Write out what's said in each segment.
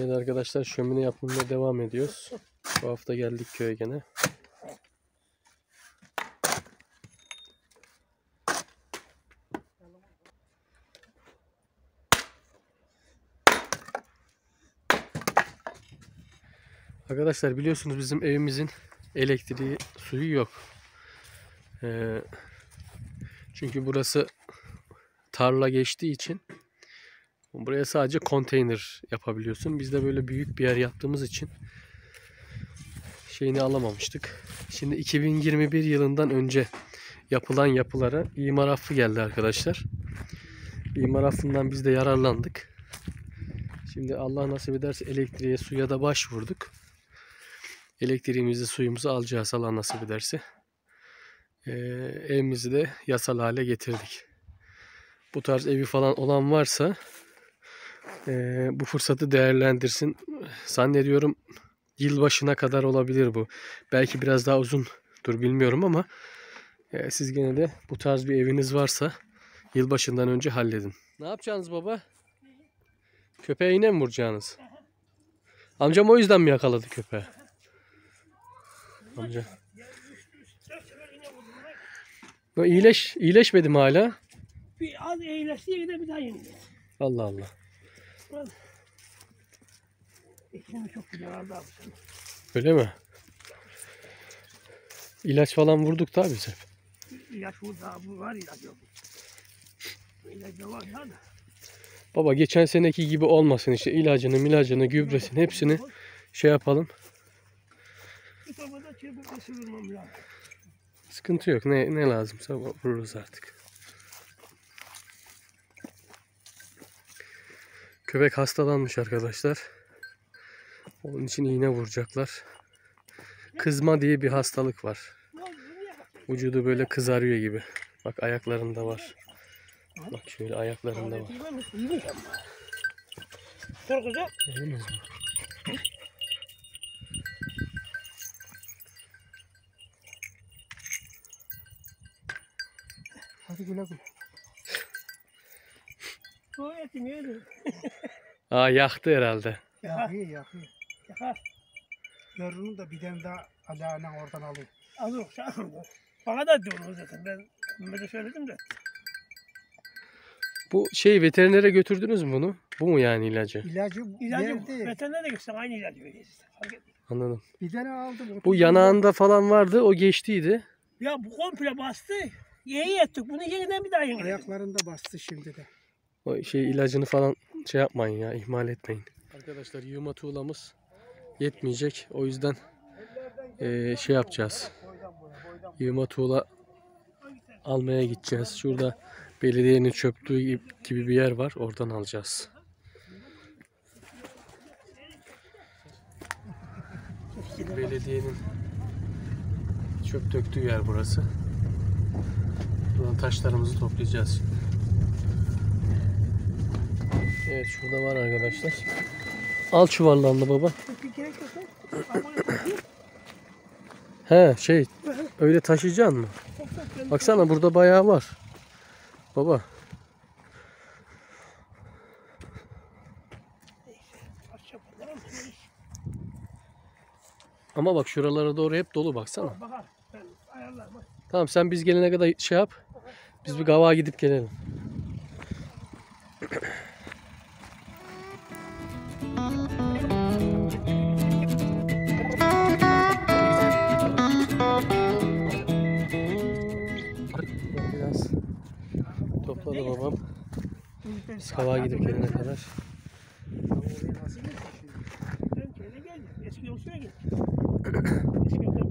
Evet arkadaşlar, şömine yapımına devam ediyoruz. Bu hafta geldik köye gene. Arkadaşlar biliyorsunuz bizim evimizin elektriği, suyu yok. Çünkü burası tarla geçtiği için buraya sadece konteyner yapabiliyorsun. Biz de böyle büyük bir yer yaptığımız için şeyini alamamıştık. Şimdi 2021 yılından önce yapılan yapılara imar affı geldi arkadaşlar. İmar affından biz de yararlandık. Şimdi Allah nasip ederse elektriğe, suya da başvurduk. Elektriğimizi, suyumuzu alacağız Allah nasip ederse. Evimizi de yasal hale getirdik. Bu tarz evi falan olan varsa bu fırsatı değerlendirsin. Zannediyorum yılbaşına kadar olabilir bu. Belki biraz daha uzundur bilmiyorum ama siz gene de bu tarz bir eviniz varsa yılbaşından önce halledin. Ne yapacaksınız baba? Köpeğe yine mi vuracaksınız? Amcam o yüzden mi yakaladı köpeği? Amca. O iyileşmedi mi hala? Bir az iyileşti yine bir daha yeniliyor. Allah Allah. İçimi çok güzel aldı abi sen. Öyle mi? İlaç falan vurduk da biz hep. İlaç vurdu abi, bu var ilaç yok. İlaç da var ya da. Baba geçen seneki gibi olmasın işte, ilacını, gübresini hepsini şey yapalım. Bir torbada çırpıp ısırılmam lazım. Sıkıntı yok. Ne lazımsa vururuz artık. Köpek hastalanmış arkadaşlar. Onun için iğne vuracaklar. Kızma diye bir hastalık var. Vücudu böyle kızarıyor gibi. Bak ayaklarında var. Bak şöyle ayaklarında var. Dur kızım. Yediniz mi? Hadi güle güle. O etim yedim. Aa, yaktı herhalde. Yakıyor. Yakar. Yarını da bir tane daha Ala'nın oradan alayım. Az yok. Bana da diyorlar zaten. Ben Mehmet'e söyledim de. Bu veterinere götürdünüz mü bunu? Bu mu yani ilacı? İlacı İlacı verdi. veterinere gitsen aynı ilacı veriyorsun. Fark etmiyor. Anladım. Bir tane aldım. Bu yanağında falan vardı, o geçtiydi. Ya bu komple bastı. İyi ettik. Bunu yeniden bir daha yeniden. Ayaklarında bastı şimdi de. O ilacını falan şey yapmayın ya, ihmal etmeyin. Arkadaşlar yığma tuğlamız yetmeyecek. O yüzden şey yapacağız. Yığma tuğla almaya gideceğiz. Şurada belediyenin çöplüğü gibi bir yer var. Oradan alacağız. Belediyenin çöp döktüğü yer burası. Buradan taşlarımızı toplayacağız şimdi. Evet, şurada var arkadaşlar. Al çuvallarını baba. He öyle taşıyacaksın mı? Baksana burada bayağı var. Baba. Ama bak şuralara doğru hep dolu, baksana. Tamam, sen biz gelene kadar şey yap. Biz bir Gavak'a gidip gelelim. Biraz topladı babam. Biz Gavak'a gidip gelene kadar.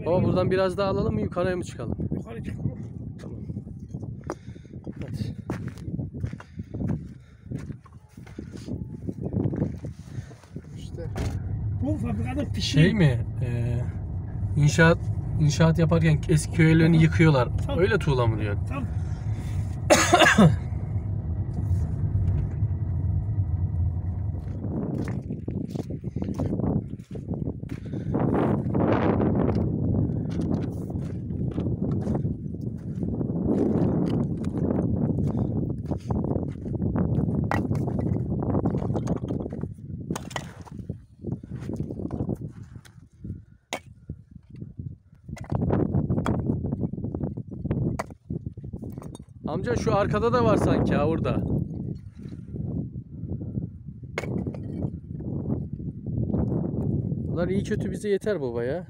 Baba buradan biraz daha alalım mı, yukarıya mı çıkalım? Yukarı çıkalım. Tamam. Hadi. İşte Bu fabrikada pişi. Şey mi? İnşaat yaparken eski köylerini yıkıyorlar. Tabii. Öyle tuğla mı diyorsun? Tamam. Amca şu arkada da var sanki ha orada. Bunlar iyi kötü bize yeter baba ya.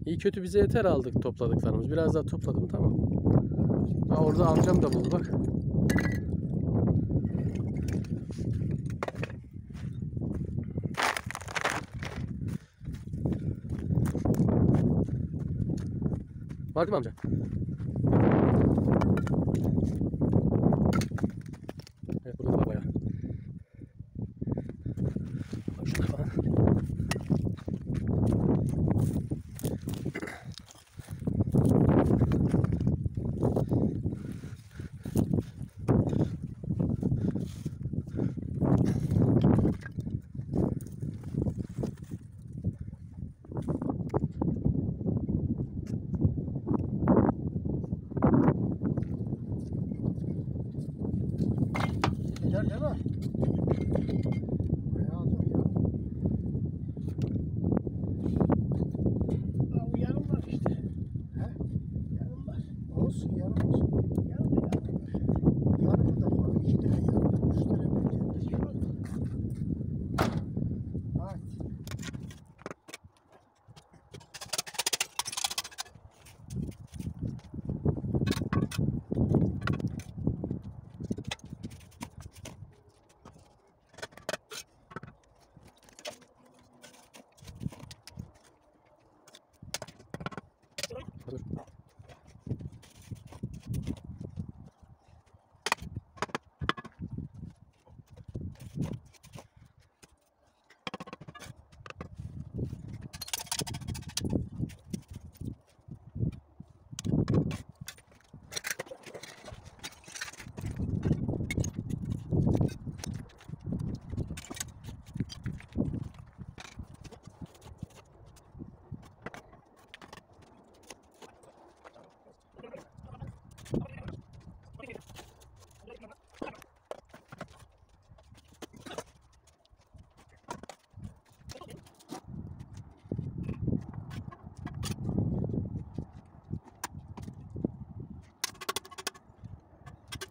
İyi kötü bize yeter aldık topladıklarımız. Biraz daha topladım tamam. Ha orada amcam da buldu bak. Var mı amca? Evet burada var bayağı. Bak şunlar falan. Gider değil mi? Bayağı zor ya. Ha, o yarım var işte. He? Yarım var. Olsun yarım olsun. Yarım da yarım var. Yarım da var. 2 tane yarım. 3 tane bir tane. Haydi.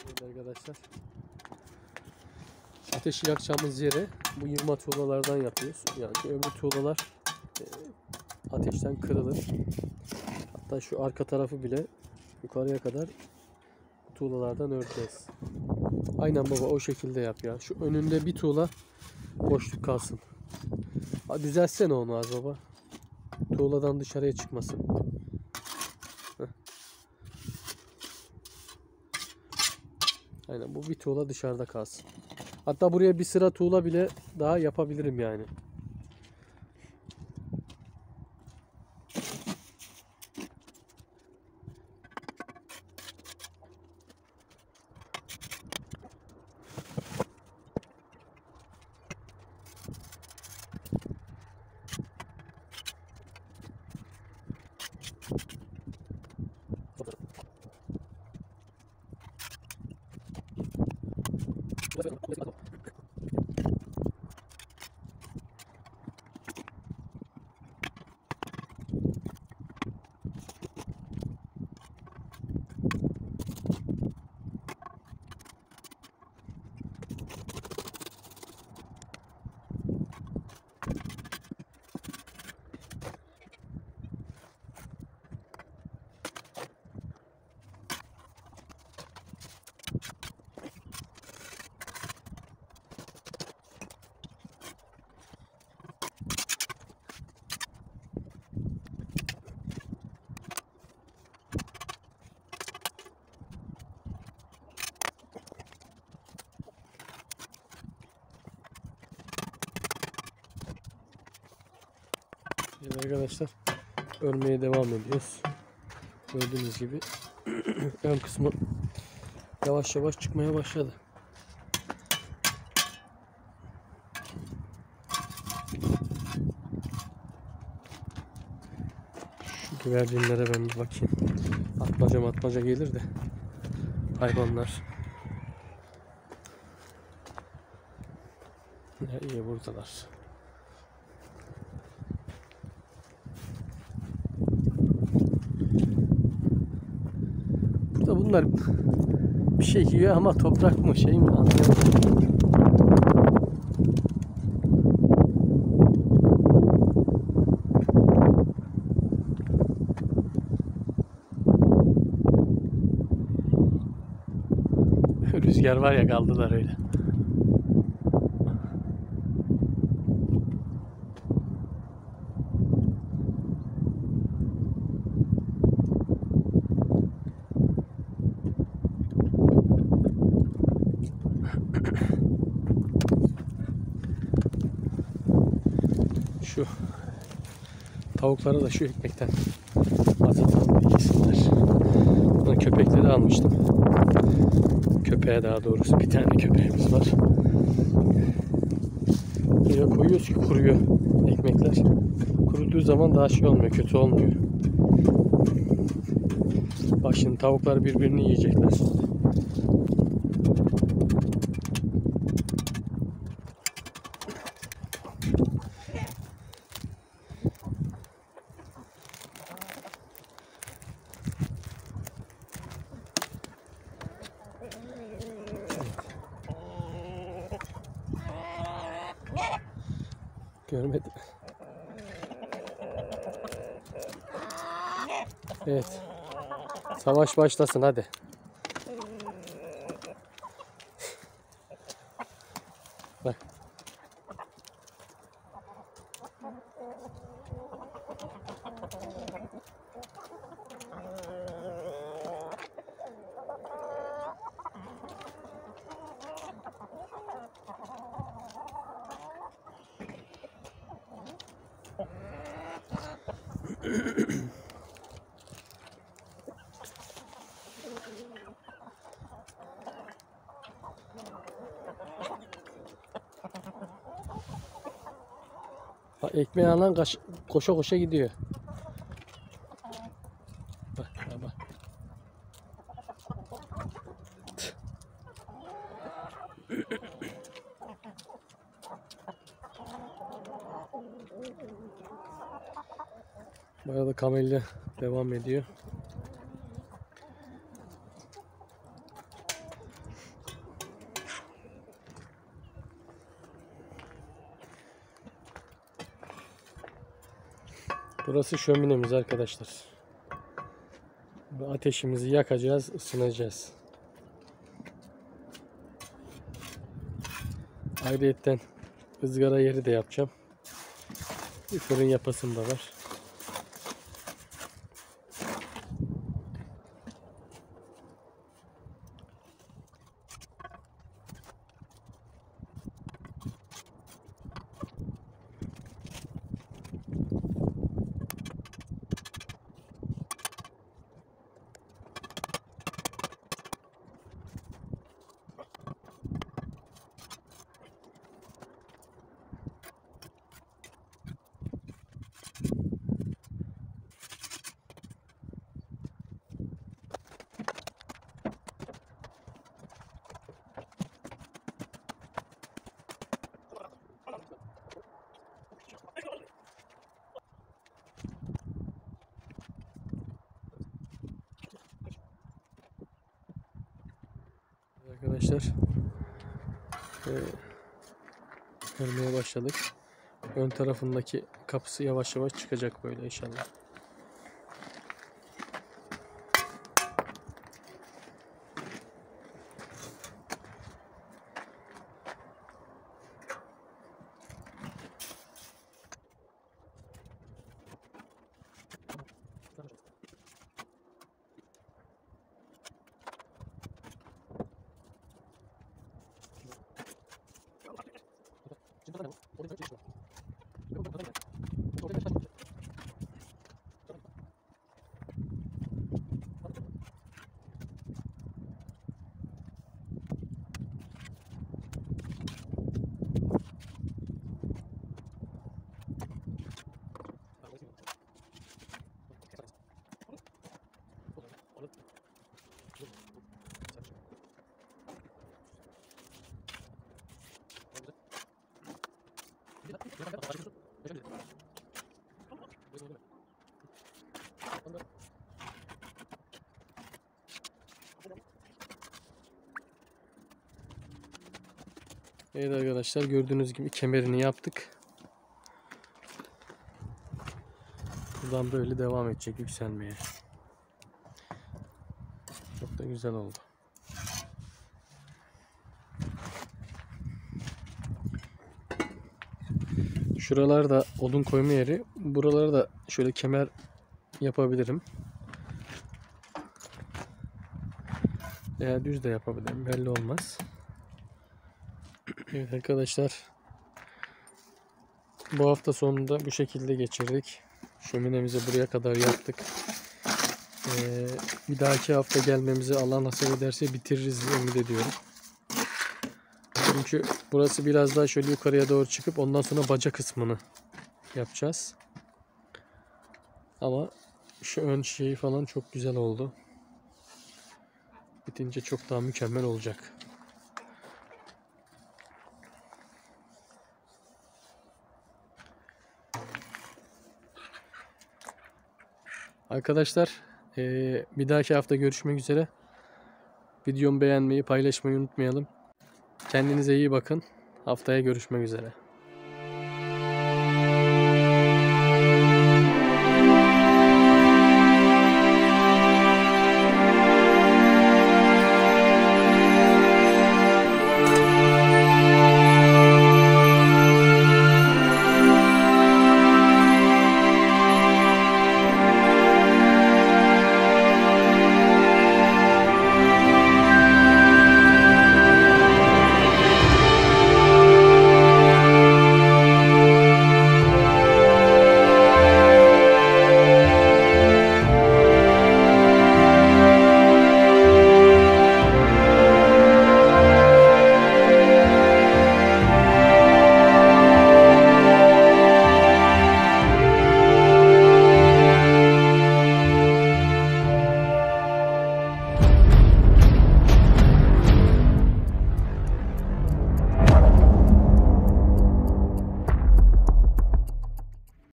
Evet arkadaşlar. Ateşi yakacağımız yere bu yırma tuğlalardan yapıyoruz. Yani öbür tuğlalar ateşten kırılır. Hatta şu arka tarafı bile yukarıya kadar bu tuğlalardan öreceğiz. Aynen baba o şekilde yap ya. Şu önünde bir tuğla boşluk kalsın. Ha, düzeltsene onu az baba. Tuğladan dışarıya çıkmasın. Heh. Aynen bu bir tuğla dışarıda kalsın. Hatta buraya bir sıra tuğla bile daha yapabilirim yani. Evet arkadaşlar örmeye devam ediyoruz. Gördüğünüz gibi ön kısmı yavaş yavaş çıkmaya başladı. Şu güvercinlere ben bir bakayım. Atmaca gelir de hayvanlar. Ya iyi buradalar. Burada bunun bunlar bir şey yiyor ama toprak mı şey mi anlayamadım. Rüzgar var ya, kaldılar öyle. Şu tavuklara da şu ekmekten azatalım yesinler. Buna köpekleri almıştım. Köpeğe, daha doğrusu bir tane köpeğimiz var. Buraya koyuyoruz ki kuruyor ekmekler. Kuruduğu zaman daha şey olmuyor, kötü olmuyor. Bak şimdi tavuklar birbirini yiyecekler. Görmedim. Evet. Savaş başlasın hadi. Bak. Bak, ekmeği alan koşa koşa gidiyor. Bak bak. Bu arada kamelya devam ediyor. Burası şöminemiz arkadaşlar. Ateşimizi yakacağız, ısınacağız. Ayrıyetten ızgara yeri de yapacağım. Bir fırın yapasım da var. Arkadaşlar örmeye başladık. Ön tarafındaki kapısı yavaş yavaş çıkacak böyle inşallah. Evet arkadaşlar, gördüğünüz gibi kemerini yaptık. Buradan böyle devam edecek yükselmeye. Çok da güzel oldu. Şuralar da odun koyma yeri. Buraları da şöyle kemer yapabilirim. Veya düz de yapabilirim. Belli olmaz. Evet arkadaşlar. Bu hafta sonunda bu şekilde geçirdik. Şöminemizi buraya kadar yaptık. Bir dahaki hafta gelmemizi Allah nasip ederse bitiririz diye ümit ediyorum. Çünkü burası biraz daha şöyle yukarıya doğru çıkıp ondan sonra baca kısmını yapacağız. Ama şu ön şeyi falan çok güzel oldu. Bitince çok daha mükemmel olacak. Arkadaşlar bir dahaki hafta görüşmek üzere. Videomu beğenmeyi, paylaşmayı unutmayalım. Kendinize iyi bakın. Haftaya görüşmek üzere.